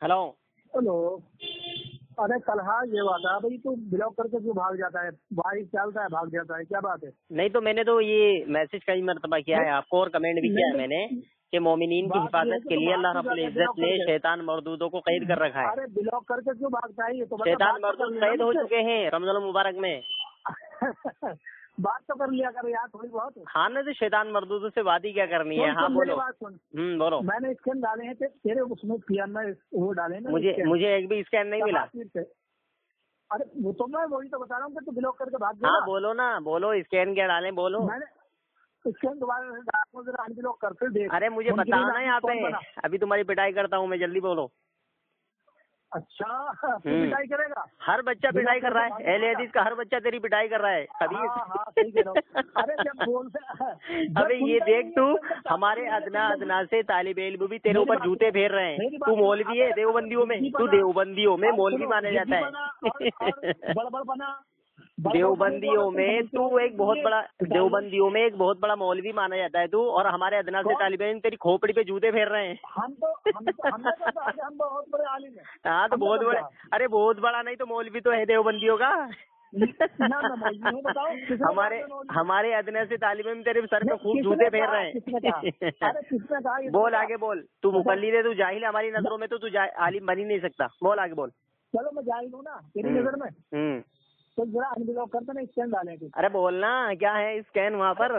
Hello. Hello. अरे कल हाँ ये बात है भाई, तू ब्लॉक करके क्यों भाग जाता है? बाइक चलता है भाग जाता है, क्या बात है? नहीं तो मैंने तो ये मैसेज कई मरतबा किया है आपको और कमेंट भी किया है मैंने कि मोमिनीन की हिफाजत के लिए अल्लाह रब्बुल इज्जत ने शैतान मरदूदों को कैद कर रखा है। अरे ब्लॉक करके क्यों भागता है? ये तो शैतान मरदूद कैद हो चुके हैं रमजान मुबारक में। बात तो कर लिया कर यार थोड़ी बहुत। हाँ ना, तो शैतान मरदूदों से बात ही क्या करनी है। हाँ बोलो। बात सुन। बोलो। मैंने स्कैन डाले हैं तेरे उसमें किया मैं वो डाले ना। मुझे एक भी स्कैन नहीं मिला। अरे वो तो मैं वही तो बता रहा हूँ कि तू ब्लॉक करके भाग गया। हाँ बोलो ना, बोलो स्कैन क्या डालें बोलो। मैंने स्कैन दोबारा अनब्लॉक करके देख। अरे मुझे बताना यहाँ पे, अभी तुम्हारी पिटाई करता हूँ मैं, जल्दी बोलो। अच्छा तू पिटाई करेगा? हर बच्चा पिटाई कर रहा है, अहले हदीस का हर बच्चा तेरी पिटाई कर रहा है कभी। अरे जब बोलते अबे ये देख तू, हमारे अदना से तालिब इल्म भी तेरे ऊपर जूते फेर रहे हैं। तू मौलवी है देवबंदियों में, तू देवबंदियों में मौलवी माना जाता है। बड़बड़ बना देवबंदियों में तू एक बहुत बड़ा, देवबंदियों में एक बहुत बड़ा मौलवी माना जाता है तू, और हमारे अदना से तालिब इल्म तेरी खोपड़ी पे जूते फेर रहे हैं। हम बहुत बड़े आलिम हैं। हाँ तो बहुत बड़ा, अरे बहुत बड़ा नहीं तो मौलवी तो है देवबंदियों का। हमारे अदना से तालिब इल्म तेरे सर पे खूब जूते फेर रहे हैं। बोल आगे बोल। तू मुकल्लिद है, तू जाहिल है हमारी नजरों में, तो तू आलिम बन ही नहीं सकता। बोल आगे बोल। चलो मैं जाहिल हूँ ना तेरी नजर में, तो जरा अनब्लॉक करते ना, स्कैन डालें। अरे बोलना क्या है स्कैन वहाँ पर?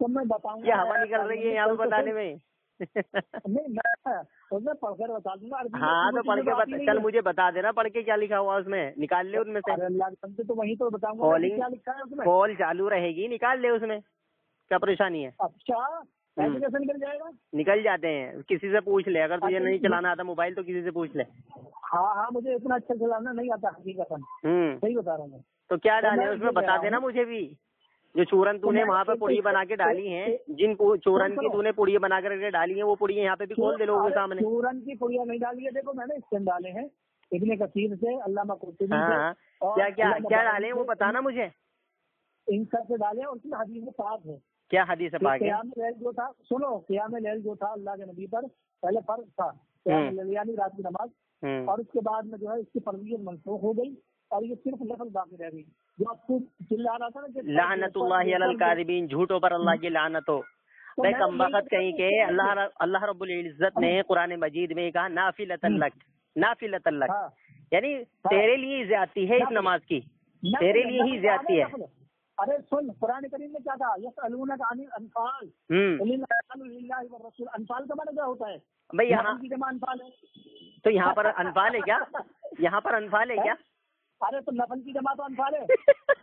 तो मैं बताऊंगा। क्या हवा निकल रही है यहाँ पे बताने में? नहीं मैं उसमें पढ़कर बता दूंगा। हाँ तो पढ़ के बता, चल मुझे बता देना पढ़ के क्या लिखा हुआ उसमें, निकाल ले उनमें से। तो वही तो बताऊंगा क्या लिखा है उसमें। कॉल चालू रहेगी, निकाल ले उसमें, क्या परेशानी है? अच्छा कैसे निकल जाएगा? निकल जाते हैं, किसी से पूछ ले। अगर तुझे नहीं चलाना आता मोबाइल तो किसी से पूछ ले। हाँ मुझे इतना अच्छा चलाना नहीं आता हकीकतन। सही बता रहा हूँ। तो क्या डाले उसमें बता देना मुझे भी। जो चूरन तूने वहाँ पे पुड़ी बना के डाली हैं, जिन चूरन की तूने पुड़ी बना करके डाली है, वो पुड़ी यहाँ पे भी खोल दे लोगों के सामने। चूरन की पुड़िया नहीं डाली है, देखो मैंने स्कैन डाले हैं इब्ने कसीर से, अल्लामा कुर्तुबी से। क्या डाले वो बताना मुझे। इन सब से डाले और उसमें हदीस पाक है। क्या हदीस पाक है? क़याम लैल जो था, सुनो, क़याम लैल जो था अल्लाह के नबी पर पहले फर्ज था क़याम लैल यानी रात की नमाज, और उसके बाद में जो है इसकी फर्जियत मनसूख हो गई और ये सिर्फ लफ्ज़ बाकी रह गई। जो आपको चिल्ला रहा था ना, लानतुल्लाहि अलल काज़िबीन, झूठों पर अल्लाह की लानत हो। कमबख्त कहीं के अल्लाह रब्बुल इज्जत ने कुरान मजीद में कहा नाफिलतन लक, यानी तेरे लिए ज्यादती है इस नमाज की, तेरे लिए ही ज्यादती है। अरे सुन, कुरान करीम में क्या कहा? यसअलूनका अनिल अनफाल, अनफाल का मतलब क्या होता है भाई? यहाँ की जमा अनफाल है, तो यहाँ पर अनफाल है क्या? यहाँ पर अनफाल है क्या? अरे तो नफल की जमा तो अनफाल है।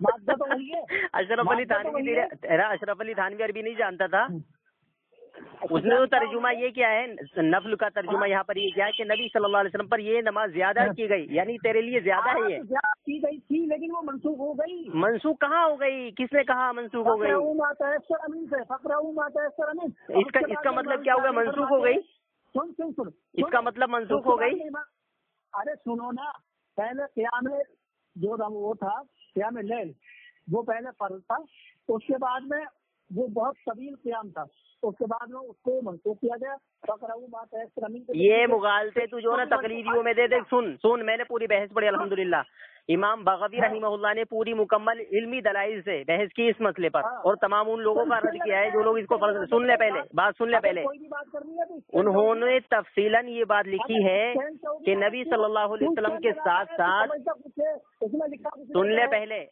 मादा तो वही है। अशरफ अली थानवी, तेरा अशरफ अली थानवी अरबी नहीं जानता था? उसने तो तर्जुमा ये किया है, नफल का तर्जुमा यहाँ पर ये क्या है कि नबी सल्लल्लाहु अलैहि वसल्लम पर ये नमाज ज्यादा की गई, यानी तेरे लिए ज्यादा है ये। की गई थी लेकिन वो मनसूख हो गई। मनसूख कहाँ हो गई? किसने कहा मनसूख हो गई? इसका मतलब क्या होगा? मनसूख हो गई? सुन इसका मतलब मनसूख हो गई? अरे सुनो ना, पहले क़याम जो वो था क़याम लैल, वो पहले फर्ज था, उसके बाद में वो बहुत तवील क़याम था, उसके बाद में उसको मनसूख किया गया। ये मुगालते तू जो ना तकरीरियों में दे। सुन मैंने पूरी बहस पढ़ी अल्हम्दुलिल्लाह। इमाम बग़वी रहमहुल्लाह ने पूरी मुकम्मल इल्मी दलाइल से बहस की इस मसले पर, और तमाम उन लोगों का रद्द किया है जो लोग इसको सुन ले पहले। उन्होंने तफसीलन ये बात लिखी है कि नबी सल्लल्लाहु अलैहि वसल्लम के साथ साथ, सुन ले पहले,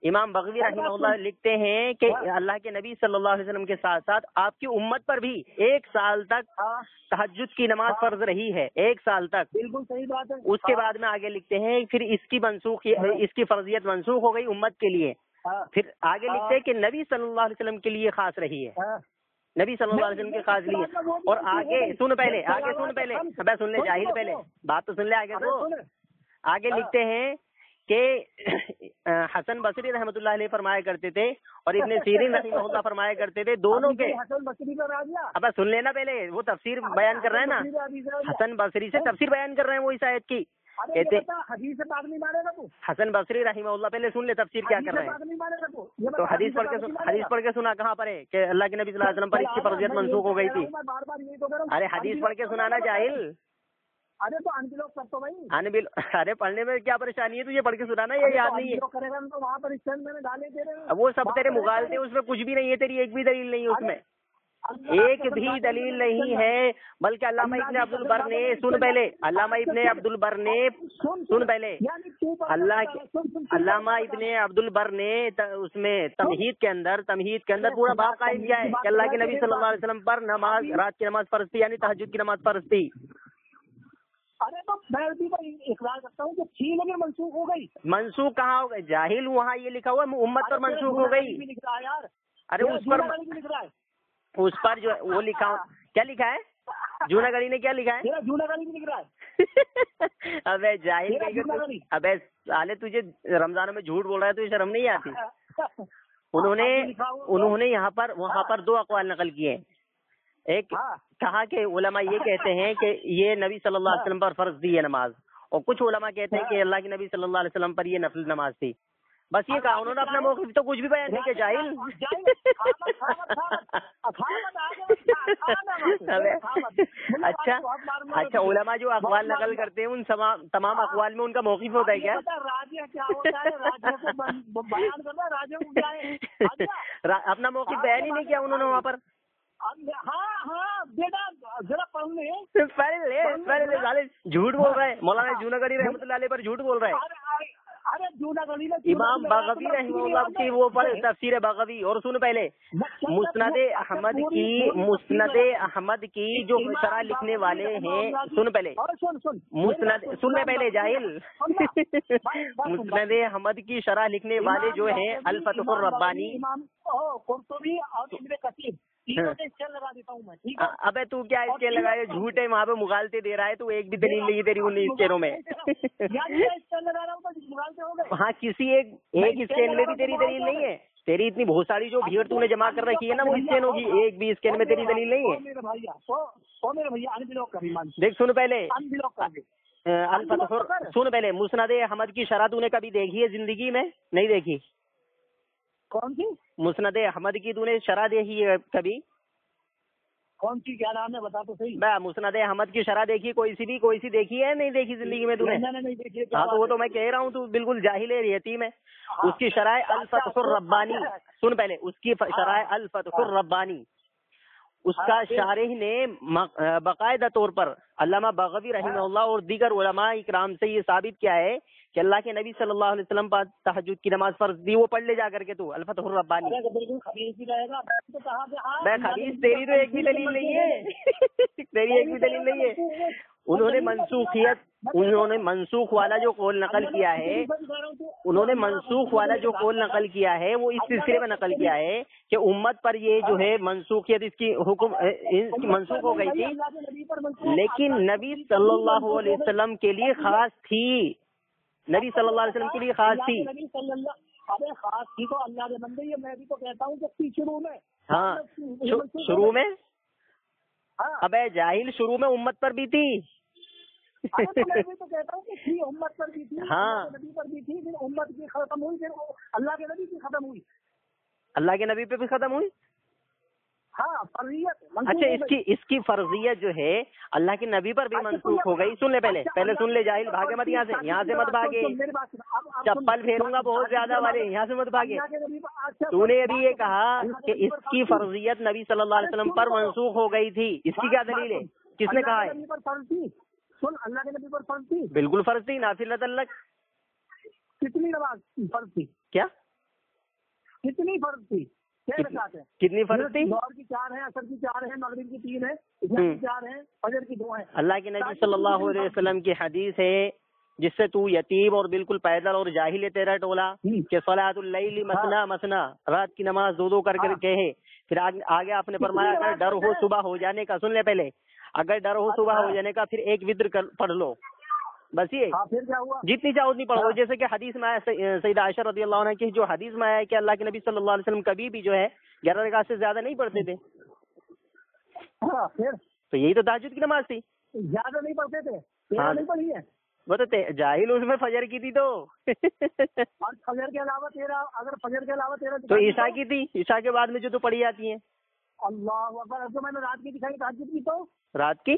इमाम बग़वी रहमहुल्लाह लिखते हैं कि अल्लाह के नबी सल्लल्लाहु अलैहि वसल्लम के साथ साथ आपकी उम्मत पर भी 1 साल तक तहज्जुद की नमाज फर्ज रही है, 1 साल तक। बिल्कुल सही बात है। उसके बाद में आगे लिखते हैं फिर इसकी फर्जियत मनसूख हो गई उम्मत के लिए। फिर आगे लिखते हैं कि नबी सल्लल्लाहु अलैहि वसल्लम के लिए खास रही है, नबी सल्लल्लाहु अलैहि वसल्लम के खास लिए। और आगे सुन पहले, अबे सुन ले जाहिल, पहले बात तो सुन ले। आगे लिखते हैं कि हसन बसरी रहमतुल्लाह अलैह फरमाया करते थे और इब्ने सीरीन रहमतुल्लाह फरमाया करते थे, दोनों के। अब सुन लेना पहले, वो तफसीर बयान कर रहे हैं ना, हसन बसरी से तफसीर बयान कर रहे हैं वो इस आयत की। कहते हसन बसरी रहमतुल्लाह, पहले सुन ले तफसीर क्या कर रहे हैं। तो हदीस पढ़ के सुना कहाँ पर है कि अल्लाह के नबी सल्लल्लाहु अलैहि वसल्लम पर इसकी फर्जियत मंसूख हो गई थी? अरे हदीस पढ़ के सुनाना जाहिल। ارے تو انبلوک کر تو بھائی ارے پڑھنے میں کیا پریشانی ہے تجھے؟ پڑھ کے سنانا، یہ یاد نہیں ہے؟ کرے گا تو وہاں پر اسٹینڈ میں ڈالے دے رہے وہ سب تیرے مغالطے، اس میں کچھ بھی نہیں ہے، تیری ایک بھی دلیل نہیں ہے اس میں، ایک بھی دلیل نہیں ہے۔ بلکہ علامہ ابن عبد البر نے، سن پہلے، علامہ ابن عبد البر نے، سن پہلے، علامہ ابن عبد البر نے اس میں تمہید کے اندر پورا باب قائم کیا ہے کہ اللہ کے نبی صلی اللہ علیہ وسلم پر نماز، رات کی نماز فرض تھی، یعنی تہجد کی نماز فرض تھی۔ ارے تو میں اقرار کرتا ہوں کہ تھی لیکن منسوخ ہو گئی۔ منسوخ کہاں ہو گئی جاہل؟ وہاں یہ لکھا ہوا ہے امت پر منسوخ ہو گئی۔ ارے اس پر جو وہ لکھا، کیا لکھا ہے؟ جوناگڑھی نے کیا لکھا ہے؟ جوناگڑھی بھی لکھ رہا ہے۔ ابے جاہل، ابے سالے تجھے رمضان میں جھوٹ بول رہا ہے تو شرم نہیں آتی؟ انہوں نے وہاں پر دو اقوال نقل کیے ہیں۔ ایک کہا کہ علماء یہ کہتے ہیں کہ یہ نبی صلی اللہ علیہ وسلم پر فرض تھی یہ نماز، اور کچھ علماء کہتے ہیں کہ اللہ کے نبی صلی اللہ علیہ وسلم پر یہ نفل نماز تھی۔ بس یہ کہا انہوں نے، اپنا موقف تو کچھ بھی بیان نہیں کیا۔ جاہل۔ اچھا علماء جو اقوال نقل کرتے ہیں ان تمام اقوال میں ان کا موقف ہوتا ہے کیا؟ اپنا موقف بیان ہی نہیں کیا انہوں نے وہاں پر۔ پہلے جھوٹ بول رہا ہے، مولانا جوناگڑھی رحمۃ اللہ علیہ پر جھوٹ بول رہا ہے۔ امام بغوی رحمہ اللہ کی وہ پڑھ تفسیر بغوی، اور سن پہلے مسند احمد کی جو شرح لکھنے والے ہیں، سن پہلے سننے پہلے جاہل، مسند احمد کی شرح لکھنے والے جو ہیں الفتح الربانی۔ ابے تو کیا اسکیل لگائے؟ جھوٹ ہے، وہاں پہ مغالطے دے رہا ہے تو، ایک بھی دلیل نہیں ہے تیری ان اسکیلوں میں۔ ہاں کسی ایک اسکیل میں بھی تیری دلیل نہیں ہے، تیری اتنی بہت ساری جو بھیڑ تو نے جمع کر رکھی ہے نا وہ اسکیلوں کی، ایک بھی اسکیل میں تیری دلیل نہیں ہے۔ دیکھ سن پہلے الفتح، سن پہلے مسند احمد کی شرح تو نے کبھی دیکھی ہے زندگی میں؟ نہیں دیکھی۔ کون سی مسند احمد کی تو نے شرح دیکھی ہے کبھی؟ کون سی، کیا نام ہے بتا تو صحیح۔ مسند احمد کی شرح دیکھی کوئی سی دیکھی ہے؟ نہیں دیکھی زندگی میں تو نے؟ ہاں تو وہ تو میں کہہ رہا ہوں تو بالکل جاہل ہے، یتیم ہے۔ اس کی شرح الفتح الربانی، سن پہلے اس کی شرح الفتح الربانی، اس کا شارح نے باقاعدہ طور پر علامہ بغوی رحمہ اللہ اور دیگر علماء اکرام سے یہ ثابت کیا ہے کہ اللہ کے نبی صلی اللہ علیہ وسلم پر تہجد کی نماز فرض دی۔ وہ پڑھ لے جا کر کے تو الفتح الربانی۔ میں خبیث، تیری تو ایک بھی دلیل نہیں ہے، تیری ایک بھی دلیل نہیں ہے۔ انہوں نے منسوخ والا جو قول نقل کیا ہے، وہ اس سلسلے میں نقل کیا ہے کہ امت پر یہ جو ہے منسوخیت، اس کی حکم منسوخ ہو گئی تھی، لیکن نبی صلی اللہ علیہ وسلم کے لیے خاص تھی، نبی صلی اللہ علیہ وسلم کے لیے خاص تھی۔ ارے خاص تھی تو اللہ کے بندے، یہ میں بھی تو کہتا ہوں کہ شروع میں، ہاں شروع میں، ابے جاہل شروع میں امت پر بھی تھی۔ میں بھی تو کہتا ہوں کہ امت پر بھی تھی، ہاں نبی پر بھی تھی، پھر امت کی ختم ہوئی، پھر اللہ کے نبی کی ختم ہوئی، اللہ کے نبی پہ بھی ختم ہوئی۔ ہاں فرضیت۔ اچھا اس کی فرضیت جو ہے اللہ کے نبی پر بھی منسوخ ہو گئی۔ سن لے پہلے سن لے جاہل، بھاگے مت یہاں سے مت بھاگے، چپل پھیروں گا بہت زیادہ والے، یہاں سے مت بھاگے۔ تو نے ابھی یہ کہا کہ اس کی فرضیت نبی صلی اللہ علیہ وسلم پر منسوخ ہو گئی تھی، اس کی کیا دلیل ہے؟ کس نے کہا ہے؟ اللہ کے نبی پر فرض تھی، بالکل فرض تھی، نافل تعلق۔ کتنی نماز فرض تھی؟ کیا کتنی فرض تھی؟ کتنی فرض تھی؟ ظہر کی 4 ہیں، عصر کی 4 ہیں، مغرب کی 3 ہیں، عشاء کی 4 ہیں، فجر کی 2 ہیں۔ اللہ کے نبی صلی اللہ علیہ وسلم کی حدیث ہے جس سے تو یتیم اور بالکل پیدل اور جاہل ہے تیرا ٹولا، کہ صلاۃ اللیل مثنا مثنا، رات کی نماز دو کر کے کہے۔ پھر آگے آپ نے فرمایا اگر ڈر ہو صبح ہو جانے کا، سن لے پہلے، اگر ڈر ہو صبح ہو جانے کا پھر ایک وتر پڑھ لو، بس یہ جتنی چاہو اتنی پڑھو۔ جیسے کہ حدیث میں آیا سیدہ عائشہ رضی اللہ عنہ کی جو حدیث میں آیا کہ اللہ کے نبی صلی اللہ علیہ وسلم کبھی بھی جو ہے 11 رکعت سے زیادہ نہیں پڑھتے تھے۔ تو یہی تو تہجد کی نماز تھی، زیادہ نہیں پڑھتے تھے۔ نہیں پڑھی ہے وہ تو جاہل، اس میں فجر کی تھی تو اور فجر کے علاوہ 13، اگر فجر کے علاوہ 13 تو عشاء کی تھی، عشاء کے بعد میں جو تو پڑھی جاتی ہیں۔ اللہ اکبر، میں نے رات کی دکھائی تہجد کی، تو رات کی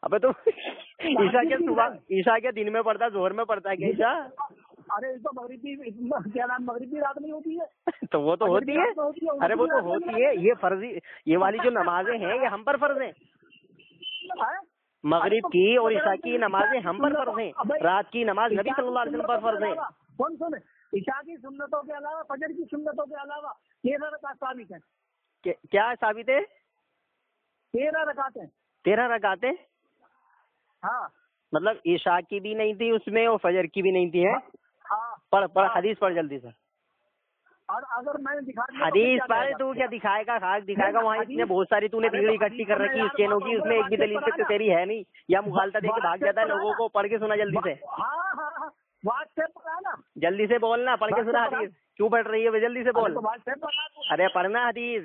ابے تو عشاء کیا صبح، عشاء کیا دن میں پڑتا ہے، ظہر میں پڑتا ہے کیا عشاء؟ ارے اس تو مغربی کیا نام مغربی رات نہیں ہوتی ہے؟ تو وہ تو ہوتی ہے، ارے وہ تو ہوتی ہے، یہ فرضی یہ والی جو نمازیں ہیں یہ ہم پر فرض ہیں، مغرب کی اور عشاء کی نمازیں ہم پر فرض ہیں، رات کی نماز نبی صلی اللہ علیہ وسلم پر فرض ہے۔ سن عشاء کی سنتوں کے علاوہ، فجر کی سنتوں کے علاوہ 13 رکعت ثابت ہیں۔ کیا ثابت ہے؟ 13 رکعتیں۔ 13 رکعتیں؟ ہاں، مطلب عشاء کی بھی نہیں تھی اس میں اور فجر کی بھی نہیں تھی ہے؟ پڑھ حدیث پڑھ جلدی سے۔ اور اگر میں حدیث پڑھ، تو کیا دکھائے گا، خاک دکھائے گا، وہاں اتنے بہت ساری تو نے بگڑی اکٹھی کر رکھی اس چینوں کی، اس میں ایک بھی دلیل سے تیری ہے نہیں، یا مغالطہ دے کے بھاگ جاتا ہے لوگوں کو۔ پڑھ کے سنا جلدی سے، جلدی سے بولنا، پڑھ کے سنا حدیث، کیوں پڑھ رہی ہے جلدی سے بول، ارے پڑھنا حدیث۔